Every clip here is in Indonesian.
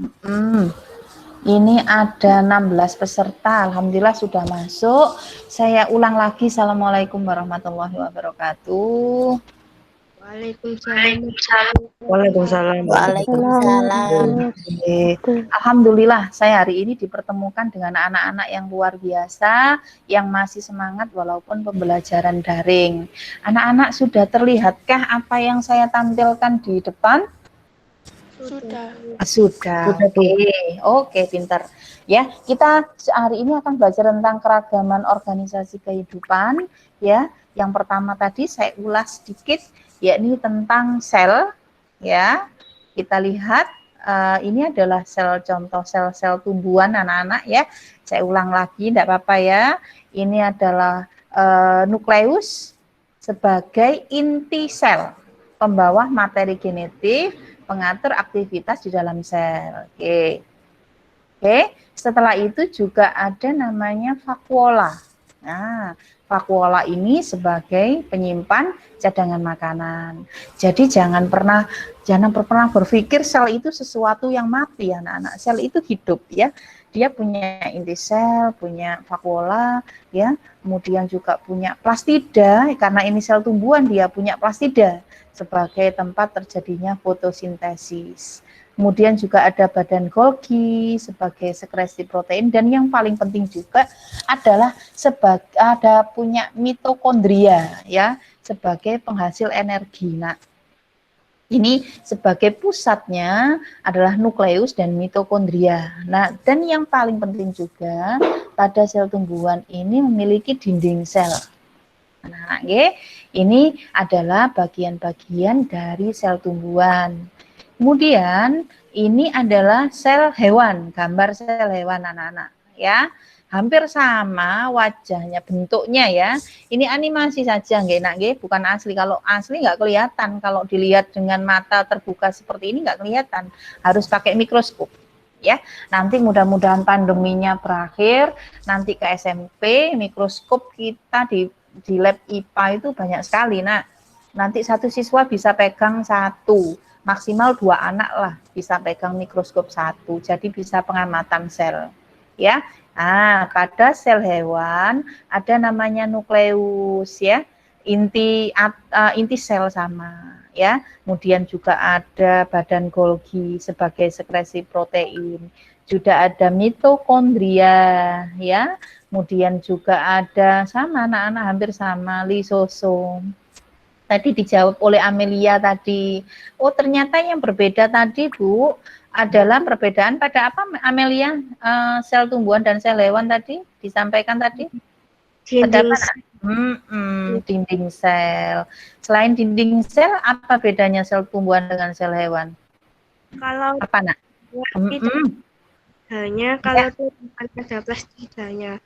Hmm, ini ada 16 peserta, alhamdulillah sudah masuk. Saya ulang lagi, Assalamualaikum warahmatullahi wabarakatuh. Waalaikumsalam. Waalaikumsalam. Waalaikumsalam. Alhamdulillah, saya hari ini dipertemukan dengan anak-anak yang luar biasa, yang masih semangat walaupun pembelajaran daring. Anak-anak sudah terlihatkah apa yang saya tampilkan di depan? Sudah. Oke, pintar. Ya, kita hari ini akan belajar tentang keragaman organisasi kehidupan. Ya, yang pertama tadi saya ulas sedikit, yakni tentang sel. Ya, kita lihat ini adalah contoh sel-sel tumbuhan anak-anak ya. Saya ulang lagi, tidak apa-apa ya. Ini adalah nukleus sebagai inti sel, pembawa materi genetik, pengatur aktivitas di dalam sel. Oke. Setelah itu juga ada namanya vakuola. Nah, vakuola ini sebagai penyimpan cadangan makanan. Jadi jangan pernah berpikir sel itu sesuatu yang mati, anak-anak. Sel itu hidup ya. Dia punya inti sel, punya vakuola, ya. Kemudian juga punya plastida, karena ini sel tumbuhan dia punya plastida sebagai tempat terjadinya fotosintesis. Kemudian juga ada badan Golgi sebagai sekresi protein, dan yang paling penting juga adalah ada punya mitokondria ya sebagai penghasil energi. Nah, ini sebagai pusatnya adalah nukleus dan mitokondria. Nah, dan yang paling penting juga pada sel tumbuhan ini memiliki dinding sel. Nah, ini adalah bagian-bagian dari sel tumbuhan. Kemudian ini adalah sel hewan, gambar sel hewan anak-anak ya. Hampir sama wajahnya, bentuknya ya. Ini animasi saja nggih, bukan asli. Kalau asli nggak kelihatan, kalau dilihat dengan mata terbuka seperti ini nggak kelihatan. Harus pakai mikroskop. Ya, nanti mudah-mudahan pandeminya berakhir, nanti ke SMP mikroskop kita di lab IPA itu banyak sekali. Nah, nanti satu siswa bisa pegang satu, maksimal 2 anak lah bisa pegang mikroskop satu, jadi bisa pengamatan sel ya. Nah, pada sel hewan ada namanya nukleus ya, inti sel sama ya. Kemudian juga ada badan Golgi sebagai sekresi protein, juga ada mitokondria ya. Kemudian juga ada sama anak-anak hampir sama lisosom. Tadi dijawab oleh Amelia tadi. Oh, ternyata yang berbeda tadi, Bu, adalah perbedaan pada apa, Amelia? Sel tumbuhan dan sel hewan tadi disampaikan tadi? Pada apa? Dinding sel. Selain dinding sel, apa bedanya sel tumbuhan dengan sel hewan? Kalau apa, Nak? Hanya kalau ada plastidanya.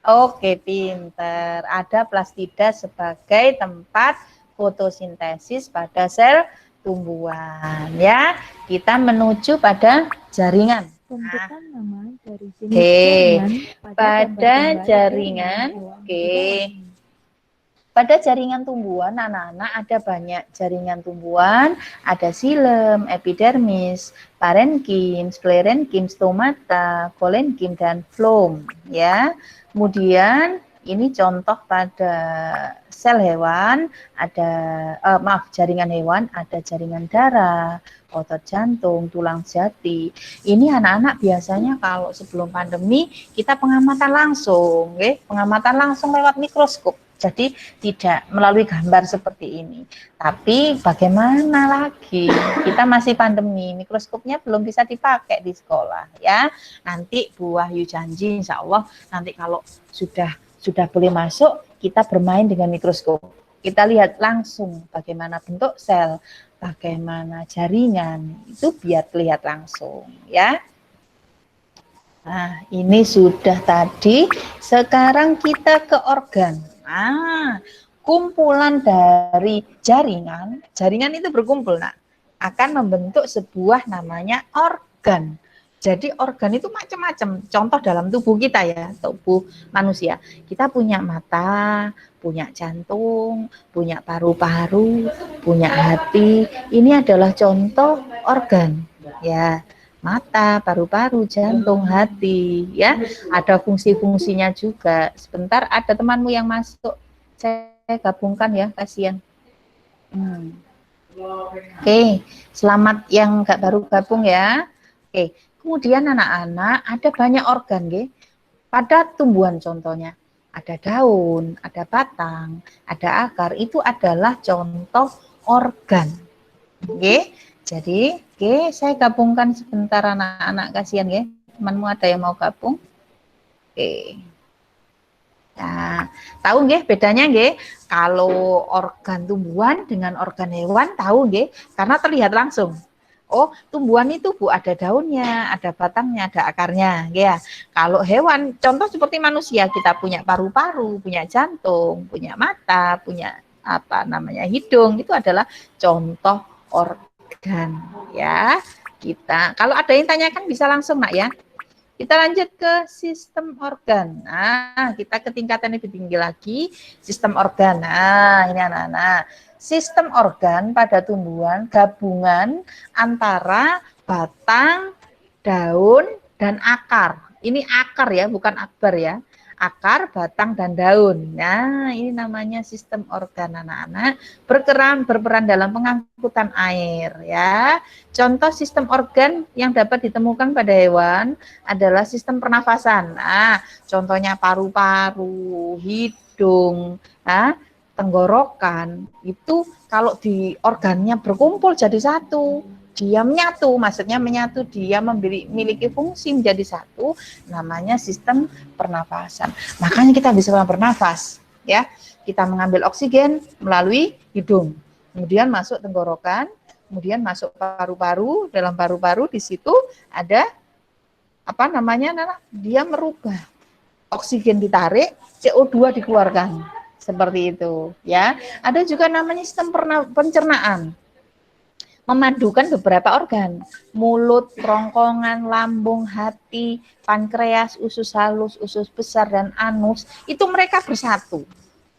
Oke, pinter. Ada plastida sebagai tempat fotosintesis pada sel tumbuhan ya. Kita menuju pada jaringan. Tentukan nama dari jenis jaringan pada jaringan. Pada jaringan tumbuhan, anak-anak ada banyak jaringan tumbuhan, ada xilem, epidermis, parenkim, sklerenkim, stomata, kolenkim, dan floem ya. Kemudian ini contoh pada sel hewan, ada jaringan hewan, ada jaringan darah, otot jantung, tulang jati. Ini anak-anak biasanya kalau sebelum pandemi kita pengamatan langsung, pengamatan langsung lewat mikroskop. Jadi tidak melalui gambar seperti ini. Tapi bagaimana lagi? Kita masih pandemi, mikroskopnya belum bisa dipakai di sekolah ya. Nanti Bu Wahyu janji insya Allah nanti kalau sudah boleh masuk, kita bermain dengan mikroskop. Kita lihat langsung bagaimana bentuk sel, bagaimana jaringan, itu biar terlihat langsung ya. Nah, ini sudah tadi. Sekarang kita ke organ. Kumpulan dari jaringan itu berkumpul, Nak, akan membentuk sebuah namanya organ. Jadi organ itu macam-macam. Contoh dalam tubuh kita ya, tubuh manusia. Kita punya mata, punya jantung, punya paru-paru, punya hati. Ini adalah contoh organ, ya. mata, paru-paru, jantung, hati, ya. Ada fungsi-fungsinya juga. Sebentar, ada temanmu yang masuk. Saya gabungkan ya, kasihan. Oke, selamat yang nggak baru gabung ya. Oke, kemudian anak-anak ada banyak organ, nggih. Pada tumbuhan contohnya ada daun, ada batang, ada akar, itu adalah contoh organ. Oke, jadi saya gabungkan sebentar anak-anak, kasihan ya. Temanmu ada yang mau gabung? Oke. Nah, tahu nggih bedanya nggih? Kalau organ tumbuhan dengan organ hewan tahu nggih? Karena terlihat langsung. Oh, tumbuhan itu Bu ada daunnya, ada batangnya, ada akarnya, ya. Kalau hewan, contoh seperti manusia, kita punya paru-paru, punya jantung, punya mata, punya apa namanya hidung, itu adalah contoh organ, ya. Kita, kalau ada yang tanyakan bisa langsung, Nak ya. Kita lanjut ke sistem organ. Nah, kita ke tingkatan lebih tinggi lagi, sistem organ. Nah, ini anak-anak. Sistem organ pada tumbuhan gabungan antara batang, daun, dan akar. Ini akar ya, bukan akbar ya. Akar, batang, dan daun. Nah, ini namanya sistem organ anak-anak. Berperan dalam pengangkutan air ya. Contoh sistem organ yang dapat ditemukan pada hewan adalah sistem pernafasan. Nah, contohnya paru-paru, hidung, tenggorokan. Itu kalau di organnya berkumpul jadi satu. Dia menyatu, maksudnya menyatu, dia memiliki fungsi menjadi satu, namanya sistem pernafasan. Makanya kita bisa bernafas, ya. Kita mengambil oksigen melalui hidung, kemudian masuk tenggorokan, kemudian masuk paru-paru, dalam paru-paru di situ ada apa namanya? Dia merubah oksigen ditarik, CO2 dikeluarkan. Seperti itu, ya. Ada juga namanya sistem pencernaan. Memadukan beberapa organ, mulut, kerongkongan, lambung, hati, pankreas, usus halus, usus besar, dan anus, itu mereka bersatu.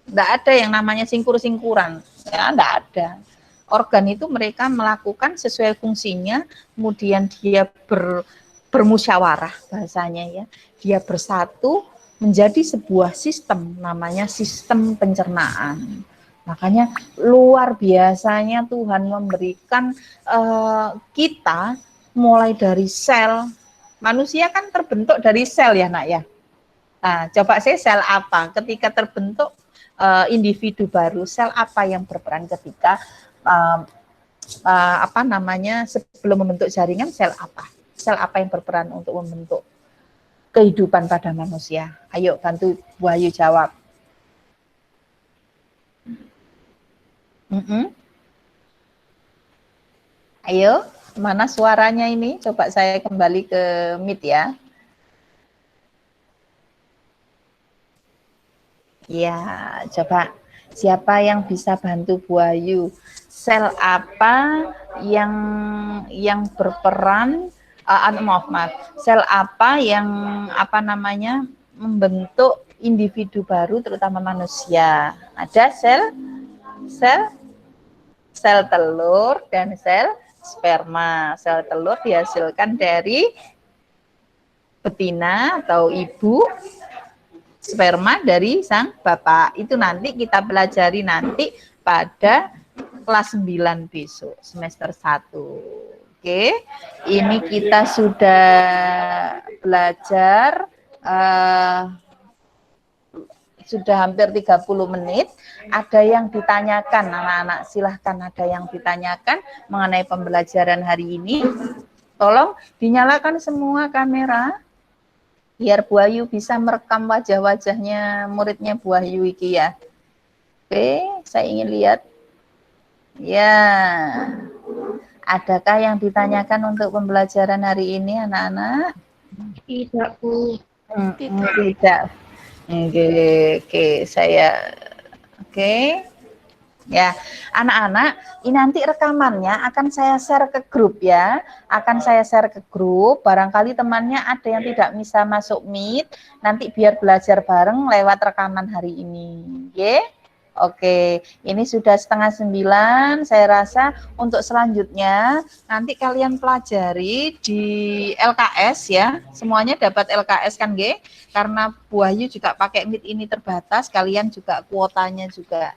Tidak ada yang namanya singkur-singkuran, ya, tidak ada. Organ itu mereka melakukan sesuai fungsinya, kemudian dia bermusyawarah bahasanya ya, dia bersatu menjadi sebuah sistem, namanya sistem pencernaan. Makanya luar biasanya Tuhan memberikan kita mulai dari sel. Manusia kan terbentuk dari sel ya nak ya. Nah, coba saya sel apa? Ketika terbentuk individu baru, sel apa yang berperan ketika apa namanya sebelum membentuk jaringan, sel apa? Sel apa yang berperan untuk membentuk kehidupan pada manusia? Ayo bantu Bu Ayu jawab. Ayo, mana suaranya ini? Coba saya kembali ke Meet ya. Ya, coba siapa yang bisa bantu Bu Ayu? Sel apa yang berperan? Maaf. Sel apa yang apa namanya membentuk individu baru, terutama manusia? Ada sel telur dan sel sperma. Sel telur dihasilkan dari betina atau ibu, sperma dari sang bapak. Itu nanti kita pelajari nanti pada kelas 9 besok, semester 1. Oke, ini kita sudah belajar sudah hampir 30 menit. Ada yang ditanyakan, anak-anak silahkan ada yang ditanyakan mengenai pembelajaran hari ini. Tolong dinyalakan semua kamera biar Bu Ayu bisa merekam wajah-wajahnya muridnya Bu Ayu iki ya. Oke, saya ingin lihat. Ya, adakah yang ditanyakan untuk pembelajaran hari ini anak-anak? Tidak, Bu. Tidak. Oke, saya ya, anak-anak, ini nanti rekamannya akan saya share ke grup ya. Akan saya share ke grup, barangkali temannya ada yang tidak bisa masuk Meet, nanti biar belajar bareng lewat rekaman hari ini. Oke? Oke, ini sudah 8:30. Saya rasa untuk selanjutnya nanti kalian pelajari di LKS ya. Semuanya dapat LKS kan, G? Karena Bu Ayu juga pakai Meet ini terbatas, kalian juga kuotanya juga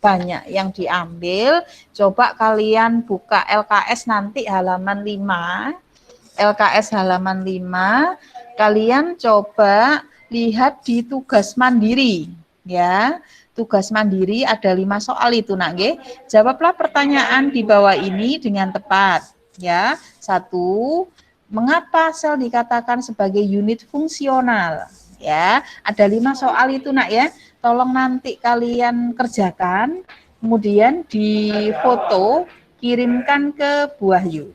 banyak yang diambil. Coba kalian buka LKS nanti halaman 5. LKS halaman 5, kalian coba lihat di tugas mandiri ya. Tugas mandiri ada 5 soal itu nak nggih. Jawablah pertanyaan di bawah ini dengan tepat ya. 1, mengapa sel dikatakan sebagai unit fungsional? Ya, ada 5 soal itu nak ya. Tolong nanti kalian kerjakan, kemudian di foto kirimkan ke Bu Wahyu.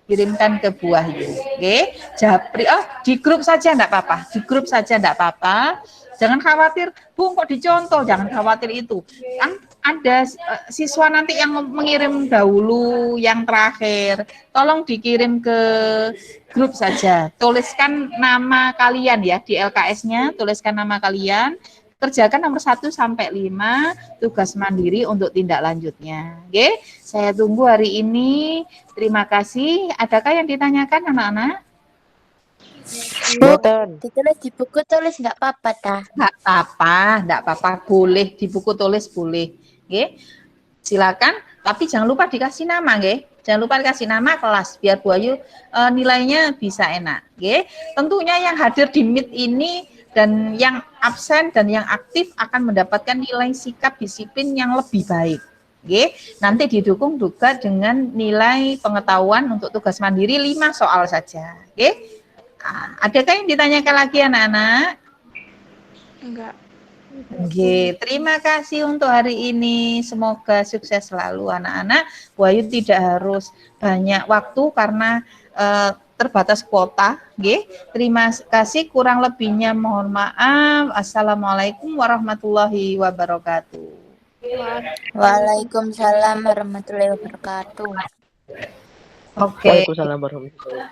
Kirimkan ke Bu Wahyu. Oke, Japri, di grup saja enggak apa-apa. Di grup saja enggak apa-apa. Jangan khawatir, Bu kok dicontoh, jangan khawatir itu. Kan ada siswa nanti yang mengirim dahulu, yang terakhir. Tolong dikirim ke grup saja. Tuliskan nama kalian ya di LKS-nya, tuliskan nama kalian. Kerjakan nomor 1 sampai 5 tugas mandiri untuk tindak lanjutnya. Oke, saya tunggu hari ini. Terima kasih. Adakah yang ditanyakan anak-anak? Ditulis di buku tulis nggak apa-apa ta? Enggak apa-apa. Boleh di buku tulis boleh. Oke, silakan. Tapi jangan lupa dikasih nama, oke? Jangan lupa dikasih nama kelas biar Bu Ayu nilainya bisa enak. Oke, tentunya yang hadir di Meet ini dan yang absen dan yang aktif akan mendapatkan nilai sikap disiplin yang lebih baik. Oke, nanti didukung juga dengan nilai pengetahuan untuk tugas mandiri 5 soal saja. Oke. Nah, adakah yang ditanyakan lagi anak-anak? Enggak. Oke, terima kasih untuk hari ini. Semoga sukses selalu anak-anak. Bu Ayu tidak harus banyak waktu karena terbatas kuota. Terima kasih, kurang lebihnya mohon maaf. Assalamualaikum warahmatullahi wabarakatuh. Waalaikumsalam warahmatullahi wabarakatuh. Oke. Waalaikumsalam warahmatullahi wabarakatuh.